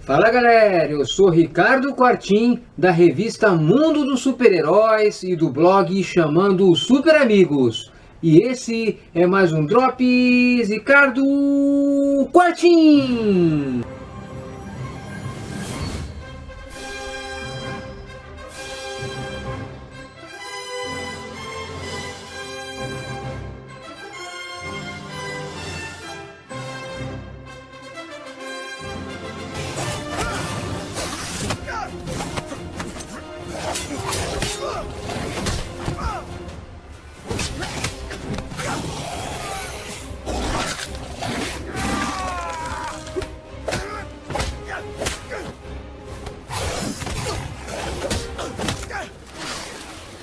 Fala galera, eu sou Ricardo Quartim da revista Mundo dos Super-Heróis e do blog chamando Super Amigos. E esse é mais um Drops Ricardo Quartim!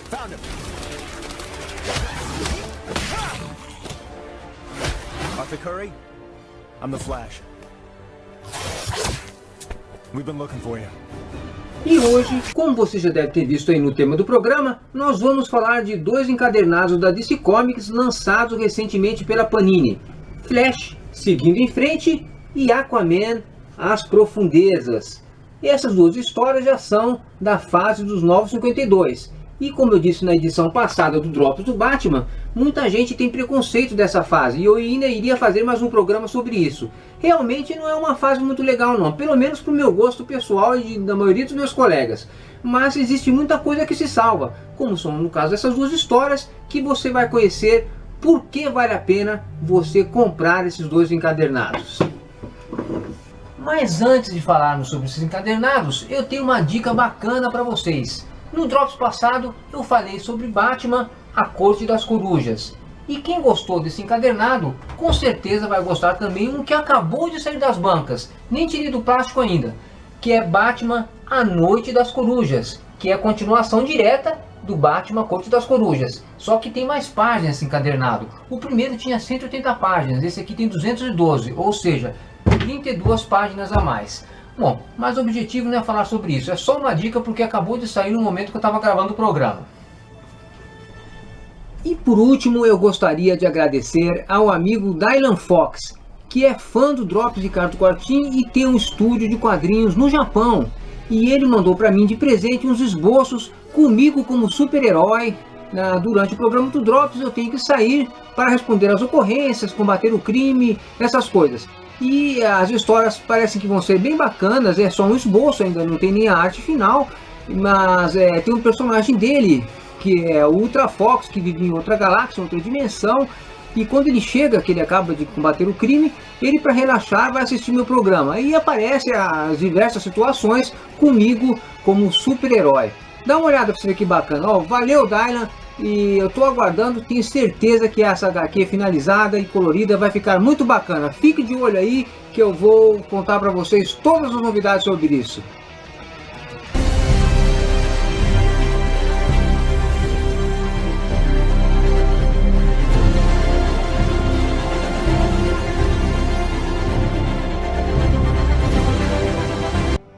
Found him. Arthur Curry, I'm the Flash. We've been looking for you. E hoje, como você já deve ter visto aí no tema do programa, nós vamos falar de dois encadernados da DC Comics lançados recentemente pela Panini: Flash, Seguindo em Frente, e Aquaman, As Profundezas. E essas duas histórias já são da fase dos Novos 52. E como eu disse na edição passada do Drops do Batman, muita gente tem preconceito dessa fase, e eu ainda iria fazer mais um programa sobre isso. Realmente não é uma fase muito legal não, pelo menos para o meu gosto pessoal e da maioria dos meus colegas. Mas existe muita coisa que se salva, como são no caso dessas duas histórias, que você vai conhecer por que vale a pena você comprar esses dois encadernados. Mas antes de falarmos sobre esses encadernados, eu tenho uma dica bacana para vocês. No Drops passado eu falei sobre Batman, A Corte das Corujas. E quem gostou desse encadernado, com certeza vai gostar também um que acabou de sair das bancas, nem tirei do plástico ainda, que é Batman, A Noite das Corujas, que é a continuação direta do Batman, A Corte das Corujas. Só que tem mais páginas esse encadernado. O primeiro tinha 180 páginas, esse aqui tem 212, ou seja, 32 páginas a mais. Bom, mas o objetivo não é falar sobre isso, é só uma dica porque acabou de sair no momento que eu estava gravando o programa. E por último eu gostaria de agradecer ao amigo Dylan Fox, que é fã do Drops Ricardo Quartim e tem um estúdio de quadrinhos no Japão. E ele mandou para mim de presente uns esboços comigo como super-herói. Durante o programa do Drops eu tenho que sair para responder às ocorrências, combater o crime, essas coisas. E as histórias parecem que vão ser bem bacanas, é só um esboço, ainda não tem nem a arte final, mas tem um personagem dele, que é o Ultra Fox, que vive em outra galáxia, outra dimensão, e quando ele chega, que ele acaba de combater o crime, ele para relaxar vai assistir meu programa, e aparece as diversas situações comigo como super-herói. Dá uma olhada para você ver que bacana. Valeu Dylan, e eu estou aguardando, tenho certeza que essa HQ finalizada e colorida vai ficar muito bacana. Fique de olho aí que eu vou contar para vocês todas as novidades sobre isso.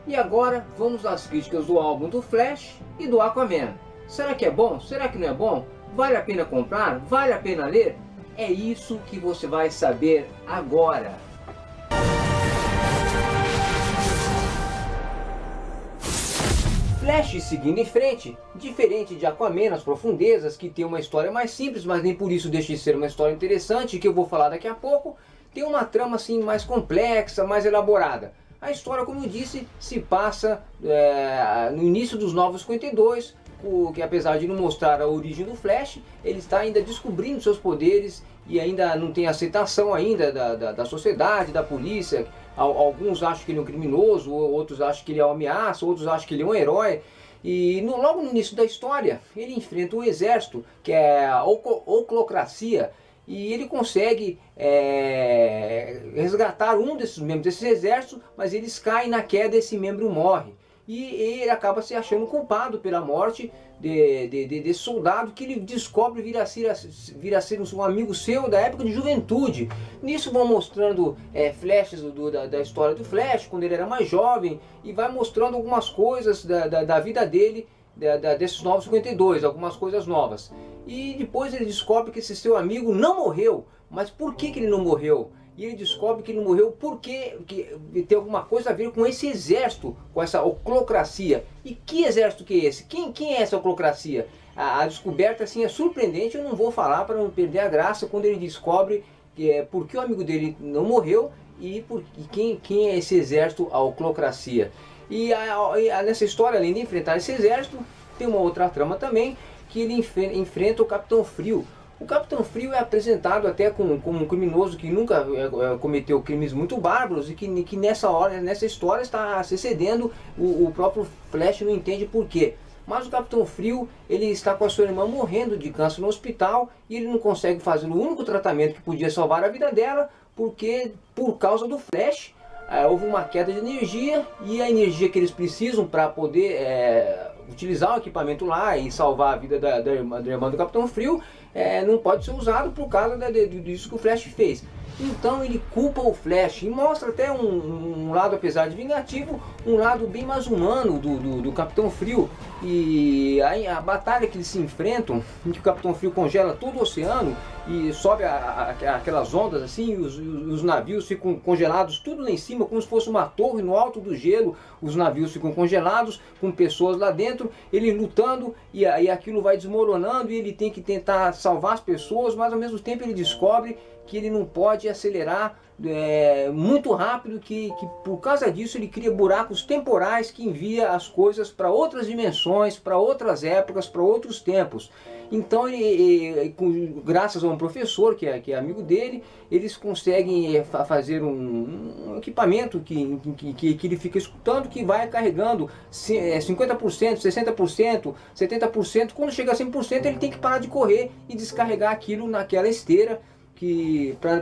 E agora vamos às críticas do álbum do Flash e do Aquaman. Será que é bom? Será que não é bom? Vale a pena comprar? Vale a pena ler? É isso que você vai saber agora. Flash Seguindo em Frente, diferente de Aquaman, As Profundezas, que tem uma história mais simples, mas nem por isso deixa de ser uma história interessante, que eu vou falar daqui a pouco, tem uma trama assim mais complexa, mais elaborada. A história, como eu disse, se passa no início dos Novos 52, que apesar de não mostrar a origem do Flash, ele está ainda descobrindo seus poderes e ainda não tem aceitação ainda da sociedade, da polícia. Alguns acham que ele é um criminoso, outros acham que ele é uma ameaça, outros acham que ele é um herói. E logo no início da história, ele enfrenta um exército, que é a oclocracia, e ele consegue resgatar um desses membros desse exército, mas eles caem na queda e esse membro morre. E ele acaba se achando culpado pela morte desse soldado, que ele descobre vir a ser um amigo seu da época de juventude. Nisso vão mostrando flashes da história do Flash, quando ele era mais jovem, e vai mostrando algumas coisas da vida dele, desses Novos 52, algumas coisas novas. E depois ele descobre que esse seu amigo não morreu. Mas por que ele não morreu? e ele descobre que ele morreu porque que tem alguma coisa a ver com esse exército, com essa oclocracia. E que exército que é esse? Quem é essa oclocracia? A descoberta assim é surpreendente, eu não vou falar para não perder a graça quando ele descobre por que o amigo dele não morreu e quem é esse exército, a oclocracia. E nessa história, além de enfrentar esse exército, tem uma outra trama também, que ele enfrenta o Capitão Frio. O Capitão Frio é apresentado até como um criminoso que nunca cometeu crimes muito bárbaros e que nessa história está se excedendo. O próprio Flash não entende por quê. Mas o Capitão Frio, ele está com a sua irmã morrendo de câncer no hospital e ele não consegue fazer o único tratamento que podia salvar a vida dela, porque por causa do Flash houve uma queda de energia, e a energia que eles precisam para poder utilizar o equipamento lá e salvar a vida da irmã do Capitão Frio não pode ser usado por causa disso que o Flash fez. Então ele culpa o Flash e mostra até um lado, apesar de vingativo, um lado bem mais humano do Capitão Frio. E a batalha que eles se enfrentam, em que o Capitão Frio congela todo o oceano e sobe aquelas ondas assim, e os navios ficam congelados tudo lá em cima, como se fosse uma torre no alto do gelo. Os navios ficam congelados com pessoas lá dentro, ele lutando, e aí aquilo vai desmoronando e ele tem que tentar salvar as pessoas, mas ao mesmo tempo ele descobre que ele não pode acelerar muito rápido, que por causa disso ele cria buracos temporais que envia as coisas para outras dimensões, para outras épocas, para outros tempos. Então, graças a um professor que é amigo dele, eles conseguem fazer um equipamento que ele fica escutando, que vai carregando 50%, 60%, 70%. Quando chega a 100%, ele tem que parar de correr e descarregar aquilo naquela esteira,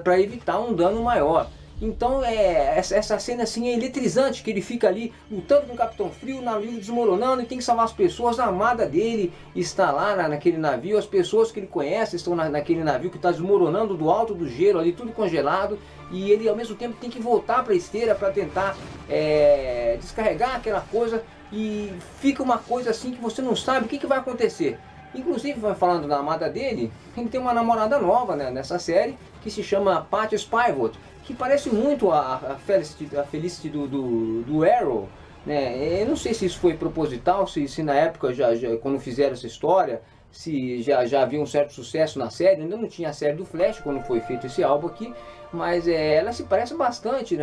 para evitar um dano maior. Então essa cena assim é eletrizante, que ele fica ali lutando com o Capitão Frio, o navio desmoronando, e tem que salvar as pessoas. A amada dele está lá naquele navio, as pessoas que ele conhece estão naquele navio que está desmoronando do alto do gelo ali, tudo congelado, e ele ao mesmo tempo tem que voltar para a esteira para tentar descarregar aquela coisa, e fica uma coisa assim que você não sabe o que vai acontecer. Inclusive, vai falando da amada dele, ele tem uma namorada nova, né, nessa série, que se chama Patty Spivot, que parece muito a Felicity do Arrow, né? Eu não sei se isso foi proposital, se na época, quando fizeram essa história, se já havia um certo sucesso na série. Ainda não tinha a série do Flash quando foi feito esse álbum aqui, mas ela se parece bastante,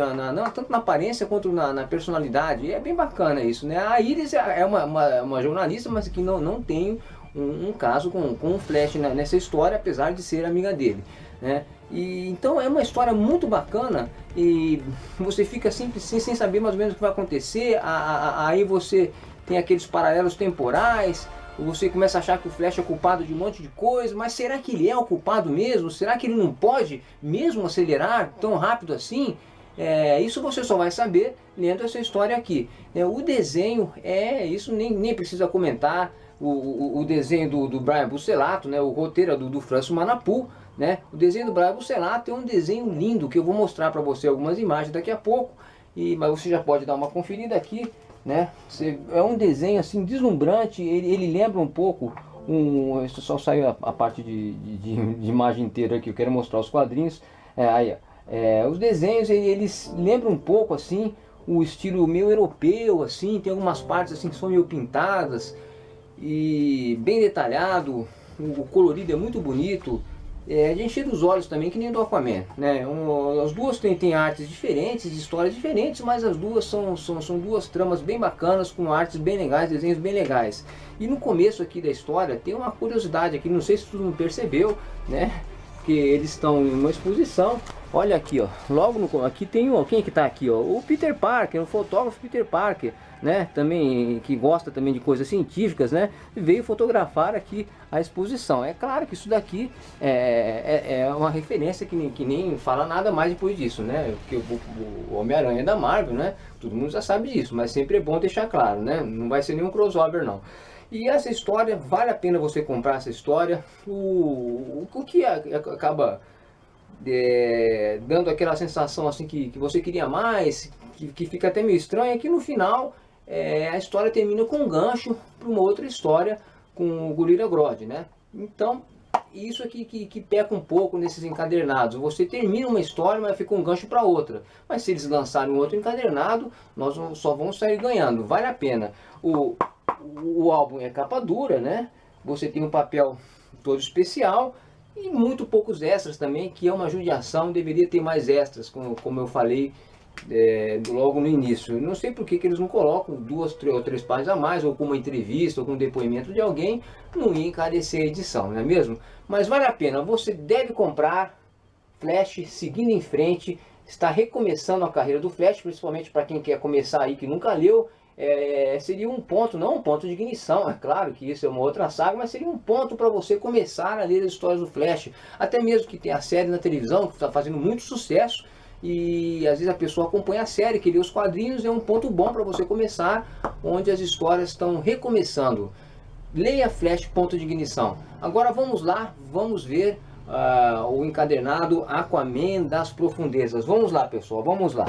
tanto na aparência quanto na personalidade. É bem bacana isso, né? A Iris é uma jornalista, mas que não tem um caso com o Flash nessa história, apesar de ser amiga dele, né? E então é uma história muito bacana, e você fica sempre sem saber mais ou menos o que vai acontecer. Aí você tem aqueles paralelos temporais, você começa a achar que o Flash é culpado de um monte de coisa, mas será que ele é o culpado mesmo? Será que ele não pode mesmo acelerar tão rápido assim? Isso você só vai saber lendo essa história aqui. O desenho, isso nem precisa comentar. O desenho do Brian Buccellato, né, o roteiro do François Manapu, né, o desenho do Brian Buccellato é um desenho lindo, que eu vou mostrar para você algumas imagens daqui a pouco, mas você já pode dar uma conferida aqui, né? É um desenho assim deslumbrante, ele lembra um pouco, só saiu a parte de imagem inteira aqui, eu quero mostrar os quadrinhos. Os desenhos eles lembram um pouco assim o estilo meio europeu, assim, tem algumas partes assim que são meio pintadas e bem detalhado, o colorido é muito bonito, de encher os olhos também, que nem do Aquaman, né? As duas têm artes diferentes, histórias diferentes, mas as duas são duas tramas bem bacanas, com artes bem legais, desenhos bem legais. E no começo aqui da história tem uma curiosidade aqui, não sei se tu não percebeu, né? Que eles estão em uma exposição. Olha aqui, ó, logo no aqui tem quem que tá aqui, ó, o Peter Parker, o fotógrafo Peter Parker, né, também, que gosta também de coisas científicas, né, veio fotografar aqui a exposição. É claro que isso daqui é uma referência que nem fala nada mais depois disso, né, porque o Homem-Aranha é da Marvel, né, todo mundo já sabe disso, mas sempre é bom deixar claro, né, não vai ser nenhum crossover não. E essa história, vale a pena você comprar essa história. O que acaba dando aquela sensação assim que você queria mais, que fica até meio estranho, é que no final a história termina com um gancho para uma outra história com o Gorilla Grodd, né? Então isso aqui que peca um pouco nesses encadernados. Você termina uma história, mas fica um gancho para outra. Mas se eles lançarem um outro encadernado, nós só vamos sair ganhando. Vale a pena. O álbum é capa dura, né? Você tem um papel todo especial e muito poucos extras também, que é uma judiação. Deveria ter mais extras, como eu falei logo no início. Não sei por que eles não colocam 2 ou 3 páginas a mais, ou com uma entrevista, ou com um depoimento de alguém. Não ia encarecer a edição, não é mesmo? Mas vale a pena, você deve comprar Flash, seguindo em frente. Está recomeçando a carreira do Flash, principalmente para quem quer começar aí, que nunca leu. Seria um ponto, não um ponto de ignição, é claro que isso é uma outra saga, mas seria um ponto para você começar a ler as histórias do Flash. Até mesmo que tem a série na televisão, que está fazendo muito sucesso, e às vezes a pessoa acompanha a série, que lê os quadrinhos, é um ponto bom para você começar, onde as histórias estão recomeçando. Leia Flash, ponto de ignição. Agora vamos lá, vamos ver o encadernado Aquaman das Profundezas. Vamos lá, pessoal, vamos lá.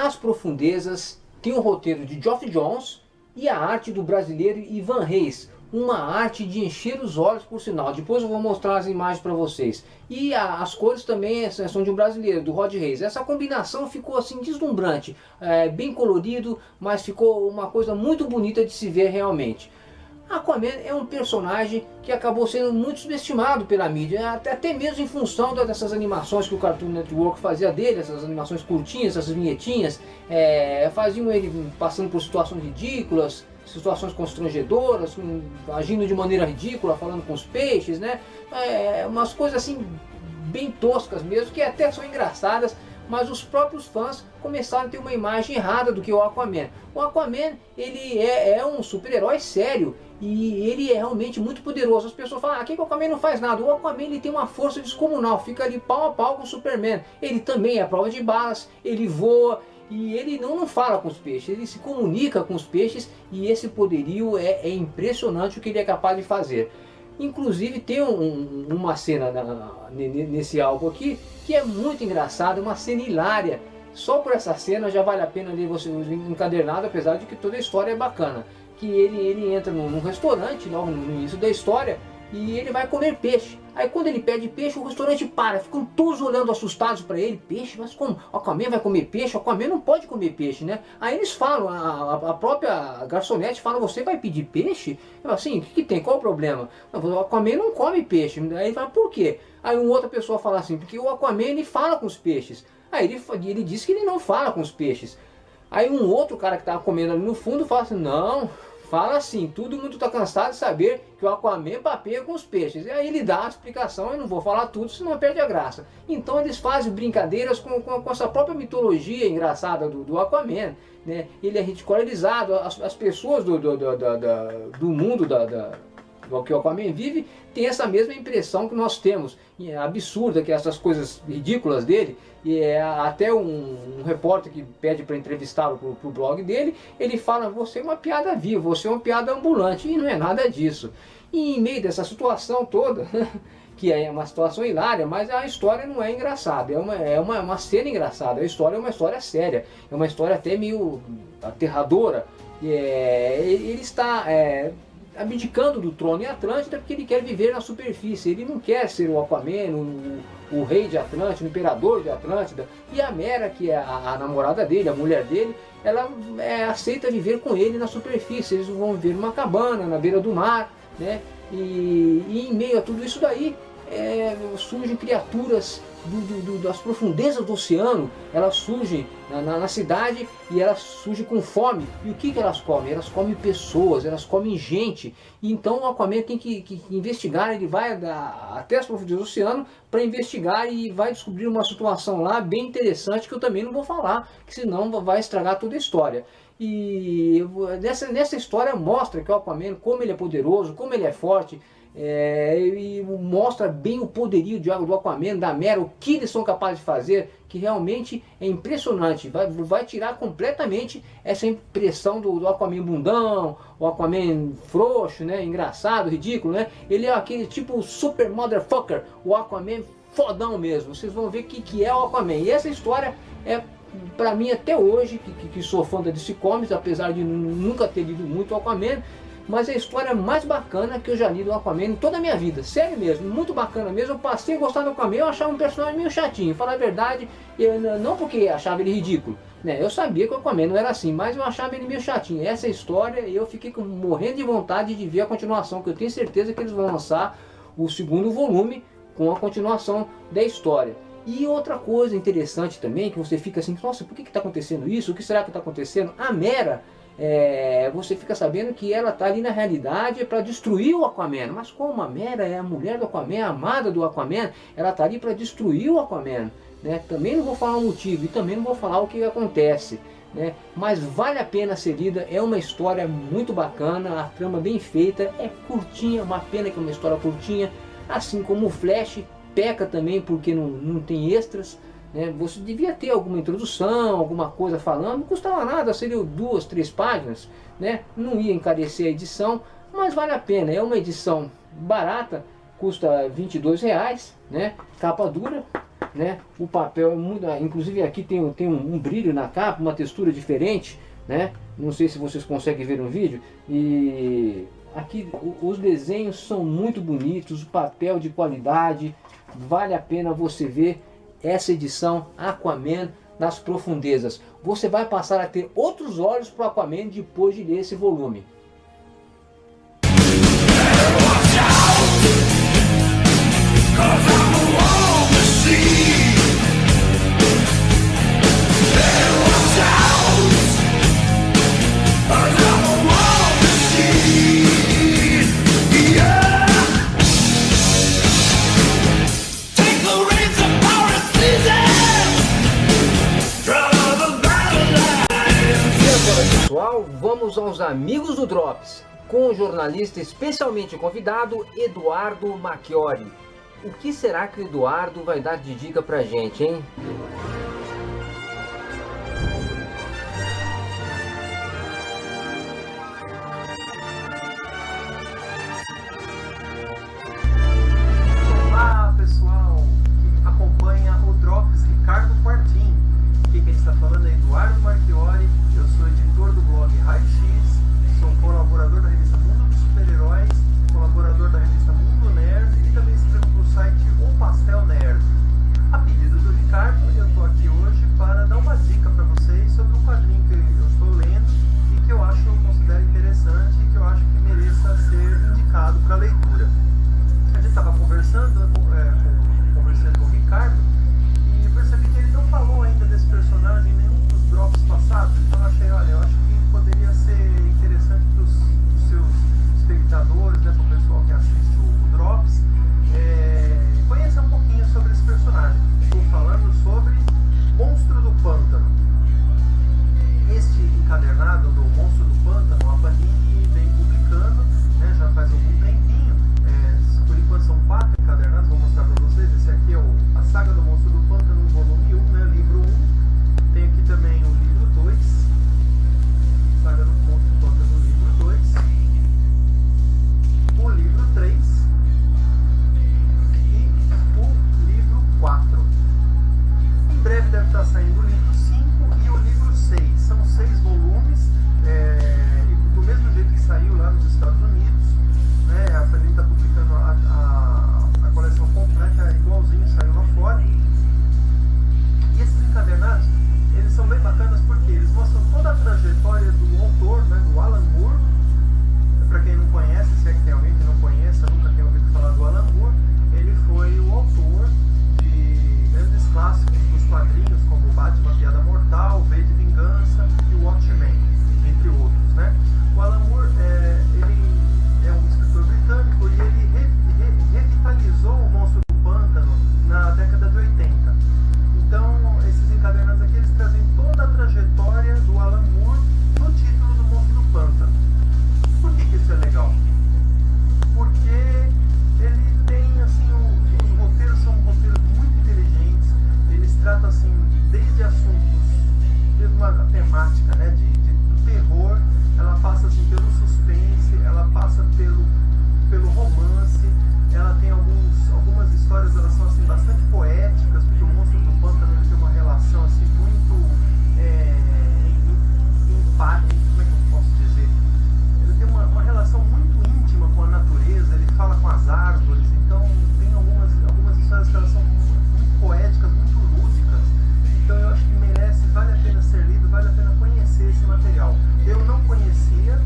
As Profundezas tem o roteiro de Geoff Johns e a arte do brasileiro Ivan Reis. Uma arte de encher os olhos, por sinal. Depois eu vou mostrar as imagens para vocês. E as cores também são de um brasileiro, do Rod Reis. Essa combinação ficou assim deslumbrante, bem colorido, mas ficou uma coisa muito bonita de se ver realmente. Aquaman é um personagem que acabou sendo muito subestimado pela mídia, até mesmo em função dessas animações que o Cartoon Network fazia dele, essas animações curtinhas, essas vinhetinhas, faziam ele passando por situações ridículas, situações constrangedoras, agindo de maneira ridícula, falando com os peixes, né? Umas coisas assim bem toscas mesmo, que até são engraçadas. Mas os próprios fãs começaram a ter uma imagem errada do que o Aquaman. O Aquaman, ele é um super-herói sério e ele é realmente muito poderoso. As pessoas falam, que o Aquaman não faz nada. O Aquaman, ele tem uma força descomunal, fica ali pau a pau com o Superman. Ele também é a prova de balas, ele voa e ele não fala com os peixes, ele se comunica com os peixes, e esse poderio é impressionante o que ele é capaz de fazer. Inclusive tem uma cena nesse álbum aqui que é muito engraçada, uma cena hilária. Só por essa cena já vale a pena ler você encadernado, apesar de que toda a história é bacana. Que ele entra num restaurante logo no início da história e ele vai comer peixe. Aí quando ele pede peixe, o restaurante para, ficam todos olhando assustados para ele. Peixe? Mas como? O Aquaman vai comer peixe? O Aquaman não pode comer peixe, né? Aí eles falam, a própria garçonete fala, você vai pedir peixe? Eu falo assim, o que tem? Qual o problema? O Aquaman não come peixe. Aí ele fala, por quê? Aí uma outra pessoa fala assim, porque o Aquaman ele fala com os peixes. Aí ele diz que ele não fala com os peixes. Aí um outro cara que estava comendo ali no fundo fala assim, não, fala assim, todo mundo está cansado de saber que o Aquaman papeia com os peixes. E aí ele dá a explicação, eu não vou falar tudo, senão perde a graça. Então eles fazem brincadeiras com essa própria mitologia engraçada do Aquaman, né? Ele é ridicularizado, as pessoas do mundo que o Aquaman vive tem essa mesma impressão que nós temos, absurda, que essas coisas ridículas dele. E até um repórter que pede para entrevistá-lo pro blog dele, ele fala, você é uma piada viva, você é uma piada ambulante, e não é nada disso. E em meio dessa situação toda, que é uma situação hilária, mas a história não é engraçada, é uma cena engraçada, a história é uma história séria, é uma história até meio aterradora. Ele está abdicando do trono em Atlântida porque ele quer viver na superfície, ele não quer ser o Aquaman, o rei de Atlântida, o imperador de Atlântida. E a Mera, que é a namorada dele, a mulher dele, ela aceita viver com ele na superfície. Eles vão viver numa cabana na beira do mar, né? E em meio a tudo isso daí surgem criaturas das profundezas do oceano. Elas surgem na cidade e elas surgem com fome. E o que elas comem? Elas comem pessoas, elas comem gente. E então o Aquaman tem que investigar, ele vai até as profundezas do oceano para investigar e vai descobrir uma situação lá bem interessante que eu também não vou falar, que senão vai estragar toda a história. E nessa história mostra que o Aquaman, como ele é poderoso, como ele é forte. e mostra bem o poderio de do Aquaman, da Mera, o que eles são capazes de fazer, que realmente é impressionante. Vai tirar completamente essa impressão do Aquaman bundão, o Aquaman frouxo, né, engraçado, ridículo, né? Ele é aquele tipo super motherfucker, o Aquaman fodão mesmo. Vocês vão ver o que é o Aquaman. E essa história é, pra mim, até hoje, que sou fã da DC Comics, apesar de nunca ter lido muito o Aquaman, mas é a história mais bacana que eu já li do Aquaman em toda a minha vida, sério mesmo, muito bacana mesmo. Eu passei a gostar do Aquaman, eu achava um personagem meio chatinho, falar a verdade, não porque achava ele ridículo, né? Eu sabia que o Aquaman não era assim, mas eu achava ele meio chatinho. Essa história, eu fiquei morrendo de vontade de ver a continuação, que eu tenho certeza que eles vão lançar o segundo volume com a continuação da história. E outra coisa interessante também, que você fica assim, nossa, por que está acontecendo isso? O que será que está acontecendo? A Mera, você fica sabendo que ela está ali na realidade para destruir o Aquaman. Mas como a Mera é a mulher do Aquaman, a amada do Aquaman, ela está ali para destruir o Aquaman, né? Também não vou falar o motivo e também não vou falar o que acontece, né? Mas vale a pena ser lida, é uma história muito bacana, a trama bem feita, é curtinha, uma pena que é uma história curtinha, assim como o Flash peca também porque não tem extras, né? Você devia ter alguma introdução, alguma coisa falando, não custava nada, seriam 2, 3 páginas, né? Não ia encarecer a edição, mas vale a pena, é uma edição barata, custa R$22, né? Capa dura, né? O papel é muito, inclusive aqui tem um brilho na capa, uma textura diferente, né? Não sei se vocês conseguem ver no vídeo, e aqui os desenhos são muito bonitos, o papel de qualidade, vale a pena você ver essa edição Aquaman nas profundezas. Você vai passar a ter outros olhos para o Aquaman depois de ler esse volume. Pessoal, vamos aos amigos do Drops, com o jornalista especialmente convidado, Eduardo Macchiori. O que será que o Eduardo vai dar de dica pra gente, hein? Olá pessoal que acompanha o Drops, Ricardo Quartim. Aqui quem está falando é Eduardo Macchiori. Eu sou editor do blog Raio X, sou colaborador da revista Mundo dos Super-Heróis, colaborador da revista Mundo Nerd e também escrevo para o site O Pastel Nerd. A pedido do Ricardo, eu estou aqui hoje para dar uma dica para vocês sobre um quadrinho que eu estou lendo e que eu considero interessante e que eu acho que mereça ser indicado para leitura. A gente estava conversando com o Ricardo e eu percebi que ele não falou ainda desse personagem em nenhum dos drops passados, então eu achei, olha, eu acho que poderia ser interessante para os seus espectadores, né, para o pessoal que assiste o Drops, conhecer um pouquinho sobre esse personagem. Estou falando sobre Monstro do Pântano. Este encadernado do Monstro do Pântano, a Panini vem publicando, né, já faz algum tempinho, por enquanto são 4 encadernados, vou mostrar para vocês. Esse aqui é a Saga do Monstro do Pântano, volume 1, né, livro 1. Tem aqui também o livro 2, Saga do Monstro do Pântano, livro 2, o livro 3 e o livro 4. Em breve deve estar saindo o livro 5 e o livro 6. São 6 volumes, do mesmo jeito que saiu lá nos Estados Unidos, né? A Panini está publicando a coleção completa, igualzinho saiu lá fora. E esses encadernados, eles são bem bacanas porque eles mostram toda a trajetória do autor, né, do Alan Moore. Para quem não conhece, se é que tem alguém que não conheça, nunca tem ouvido falar do Alan Moore, ele foi o autor de grandes clássicos dos quadrinhos, como Batman e a trata assim desde assuntos, desde uma temática, né, do terror, ela passa assim pelo suspense, ela passa pelo romance, ela tem algumas histórias, elas são assim bastante poéticas, porque o Monstro do Pântano ele tem uma relação assim muito empática, como é que eu posso dizer? Ele tem uma relação muito íntima com a natureza, ele fala com as árvores, então tem algumas histórias que elas são muito poéticas, muito lúdicas, então eu acho que vale a pena ser lido, vale a pena conhecer esse material. Eu não conhecia,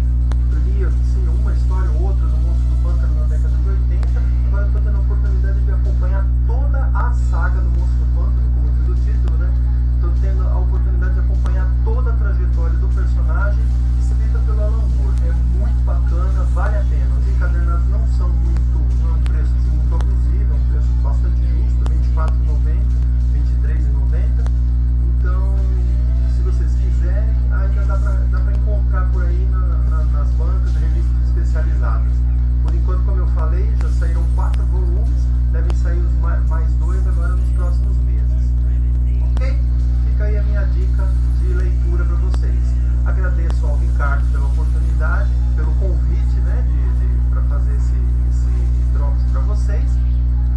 li assim, uma história ou outra do Monstro do Pântano na década de 80, agora eu estou tendo a oportunidade de acompanhar toda a saga do Monstro do Pântano, como diz o título, né? Estou tendo a oportunidade de acompanhar toda a trajetória do personagem, escrita pelo Alan Moore. É muito bacana, vale a pena. Os encadernados não é um preço assim, muito abusivo, é um preço bastante justo, R$ 24,90, R$ 23,90. Então, se vocês quiserem, ainda dá para encontrar por aí nas bancas de revistas especializadas. Por enquanto, como eu falei, já saíram 4 volumes, devem sair os mais 2 agora nos próximos meses. Ok? Fica aí a minha dica de leitura para vocês. Agradeço ao Ricardo pela oportunidade, pelo convite, né, para fazer esse Drops para vocês.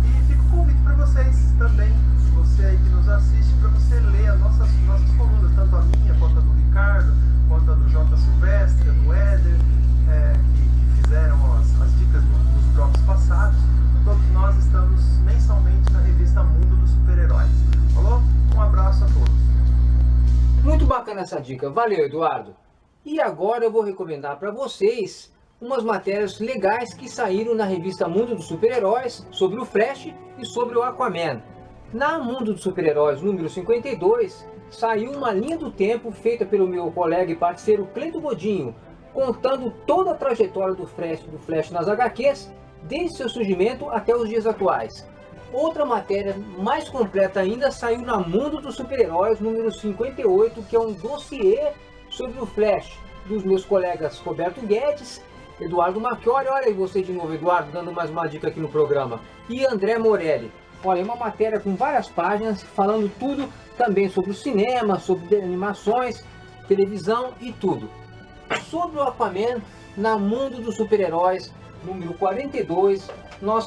E fica o convite para vocês também, você aí que nos assiste, para você ler as nossas colunas, tanto a minha, quanto a do Ricardo, quanto a do J. Silvestre, a do Éder, que fizeram as dicas nos Drops passados. Todos nós estamos mensalmente na revista Mundo dos Super-Heróis. Falou? Um abraço a todos. Muito bacana essa dica, valeu Eduardo. E agora eu vou recomendar para vocês umas matérias legais que saíram na revista Mundo dos Super-Heróis sobre o Flash e sobre o Aquaman. Na Mundo dos Super-Heróis número 52, saiu uma linha do tempo feita pelo meu colega e parceiro Cleito Godinho, contando toda a trajetória do Flash nas HQs, desde seu surgimento até os dias atuais. Outra matéria mais completa ainda saiu na Mundo dos Super-Heróis número 58, que é um dossiê sobre o Flash, dos meus colegas Roberto Guedes, Eduardo Marchiori, olha aí você de novo, Eduardo, dando mais uma dica aqui no programa, e André Morelli. Olha, é uma matéria com várias páginas, falando tudo também sobre o cinema, sobre animações, televisão e tudo. Sobre o Aquaman, na Mundo dos Super-Heróis número 42, nós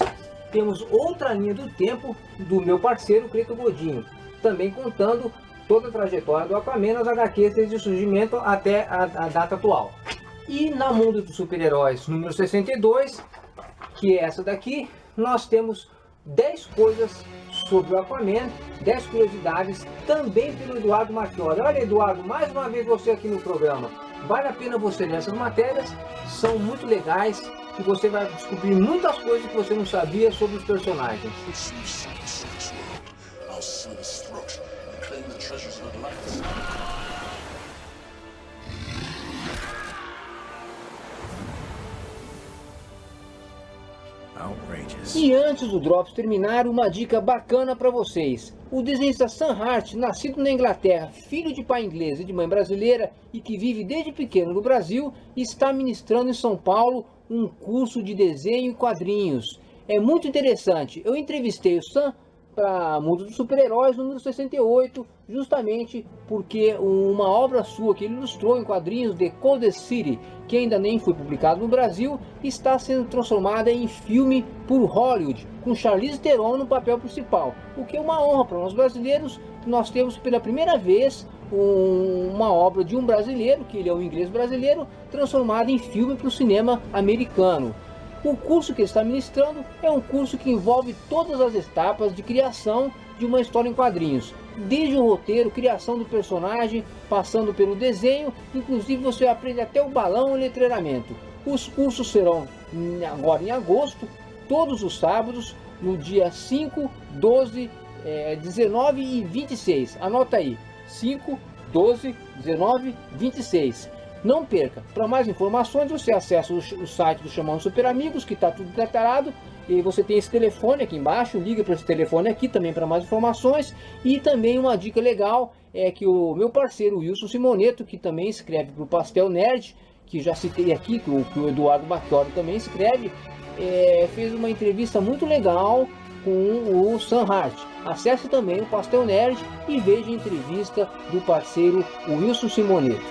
temos outra linha do tempo do meu parceiro Cleito Godinho, também contando toda a trajetória do Aquaman nas HQs desde o surgimento até a data atual. E na Mundo dos Super-Heróis número 62, que é essa daqui, nós temos 10 coisas sobre o Aquaman, 10 curiosidades, também pelo Eduardo Marchiori. Olha Eduardo, mais uma vez você aqui no programa. Vale a pena você ler essas matérias, são muito legais e você vai descobrir muitas coisas que você não sabia sobre os personagens. E antes do Drops terminar, uma dica bacana para vocês. O desenhista Sam Hart, nascido na Inglaterra, filho de pai inglês e de mãe brasileira e que vive desde pequeno no Brasil, está ministrando em São Paulo um curso de desenho e quadrinhos. É muito interessante. Eu entrevistei o Sam para Mundo dos Super-Heróis número 68, justamente porque uma obra sua que ele ilustrou em quadrinhos, The Coldest City, que ainda nem foi publicado no Brasil, está sendo transformada em filme por Hollywood, com Charlize Theron no papel principal, o que é uma honra para nós brasileiros. Nós temos pela primeira vez uma obra de um brasileiro, que ele é um inglês brasileiro, transformada em filme para o cinema americano. O curso que ele está ministrando é um curso que envolve todas as etapas de criação de uma história em quadrinhos, desde o roteiro, criação do personagem, passando pelo desenho, inclusive você aprende até o balão e o letreiramento. Os cursos serão agora em agosto, todos os sábados, no dia 5, 12, 19 e 26. Anota aí, 5, 12, 19, 26. Não perca. Para mais informações você acessa o site do Chamando Super Amigos, que está tudo detalhado, e você tem esse telefone aqui embaixo, liga para esse telefone aqui também para mais informações. E também uma dica legal é que o meu parceiro Wilson Simoneto, que também escreve para o Pastel Nerd, que já citei aqui, que o Eduardo Marchiori também escreve, fez uma entrevista muito legal com o Sam Hart. Acesse também o Pastel Nerd e veja a entrevista do parceiro Wilson Simoneto.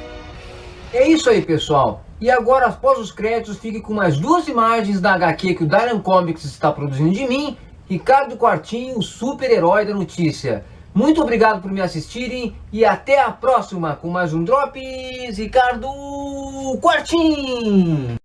É isso aí, pessoal. E agora, após os créditos, fique com mais 2 imagens da HQ que o Dylan Comics está produzindo de mim, Ricardo Quartim, o super-herói da notícia. Muito obrigado por me assistirem e até a próxima com mais um Drops Ricardo Quartim!